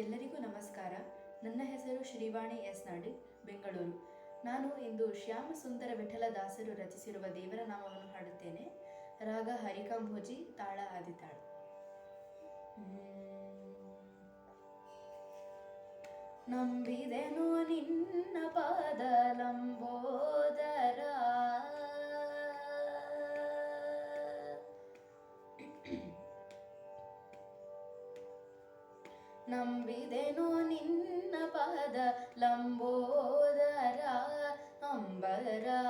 ಎಲ್ಲರಿಗೂ ನಮಸ್ಕಾರ. ನನ್ನ ಹೆಸರು ಶ್ರೀವಾಣಿ ಎಸ್ ನಾಡಿಗ್, ಬೆಂಗಳೂರು. ನಾನು ಇಂದು ಶ್ಯಾಮ ಸುಂದರ ವಿಠಲದಾಸರು ರಚಿಸಿರುವ ದೇವರ ನಾಮವನ್ನು ಹಾಡುತ್ತೇನೆ. ರಾಗ ಹರಿಕಂಭೋಜಿ, ತಾಳ ಆದಿತಾಳ. ನಂಬಿದೆನು ನಿನ್ನ ಪಾದ ಲಂಬೋದರ, ನಂಬಿದೆನು ನಿನ್ನ ಪಾದ ಲಂಬೋದರ, ಅಂಬರಾಧಿಪತೆ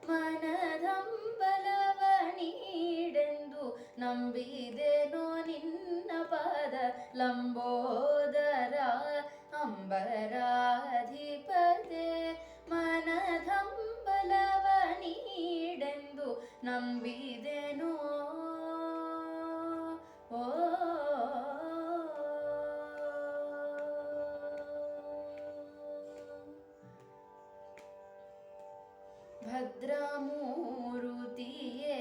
ಮನದಂಬಲವ ನೀಡೆಂದು ನಂಬಿದೆನು ನಿನ್ನ ಪಾದ ಲಂಬೋದರ, ಅಂಬರಾಧಿಪತೆ ಮನದಂಬಲವ ನೀಡೆಂದು ನಂಬಿದೆನು. ಓ ಭದ್ರಮೂರುತಿಯೇ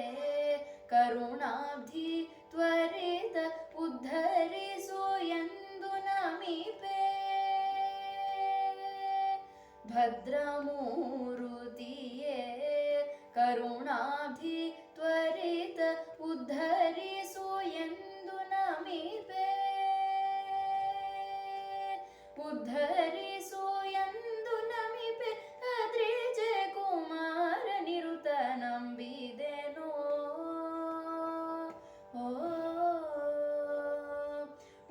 ಕರುಣಾಬ್ಧಿ ತ್ವರಿತ ಉದ್ಧರಿಸು ಎಂದು ನಮಿಪೆ. ಭದ್ರಮೂರುತಿಯೇ ಕರುಣಾಬ್ಧಿ ತ್ವರಿತ ಉದ್ಧರಿಸು ಎಂದು ನಮಿಪೆ. ಉದ್ಧರಿಸು ಎಂದು ನಮಿಪೆ ಅದ್ರಿಜ ಕುಮಾರ ನಿರುತ ನಂಬಿದೆನೋ.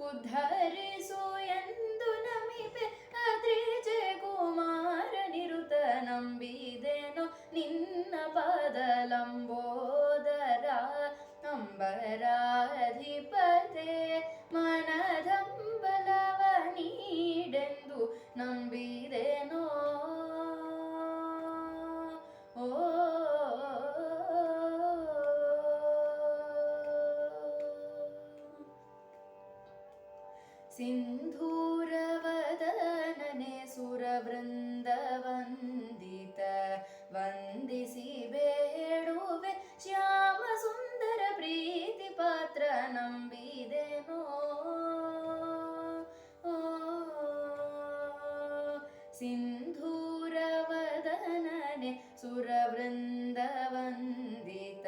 ಉದ್ಧರಿಸು ಎಂದು ನಮಿಪೆ ಅದ್ರಿಜ ಕುಮಾರ ನಿರುತ ನಂಬಿದೆನೋ. ನಿನ್ನ ಪಾದ ಲಂಬೋದರ, ಅಂಬರಾಧಿಪತೆ ಮನದಂಬಲವ ನೀಡೆಂದು ನಂಬಿದೆನೋ. ಓ ಸಿಂಧೂರವದನನೆ ಸುರವೃಂದ ವಂದಿತ ವಂದಿಸಿ ಬೇಡುವೆ ಶ್ಯಾಮ ಸುಂದರ ಪ್ರೀತಿ ಪಾತ್ರ ನಂಬಿದೆನೋ. ಸಿಂಧೂರವದನನೆ ಸುರವೃಂದ ವಂದಿತ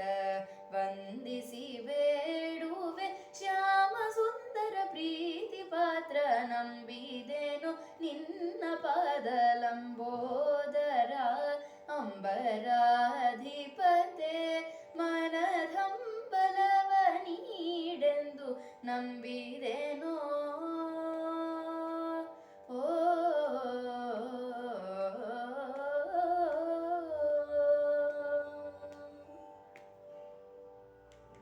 ವಂದಿಸಿ ಬೇಡುವೆ ಶ್ಯಾಮ ಸುಂದರ ಪ್ರೀತಿ ಪಾತ್ರ ನಂಬಿದೆನು. ನಿನ್ನ ಪಾದ ಲಂಬೋದರ, ಅಂಬರಾಧಿಪತೆ ಮನದಂಬಲವ ನೀಡೆಂದು ನಂಬಿ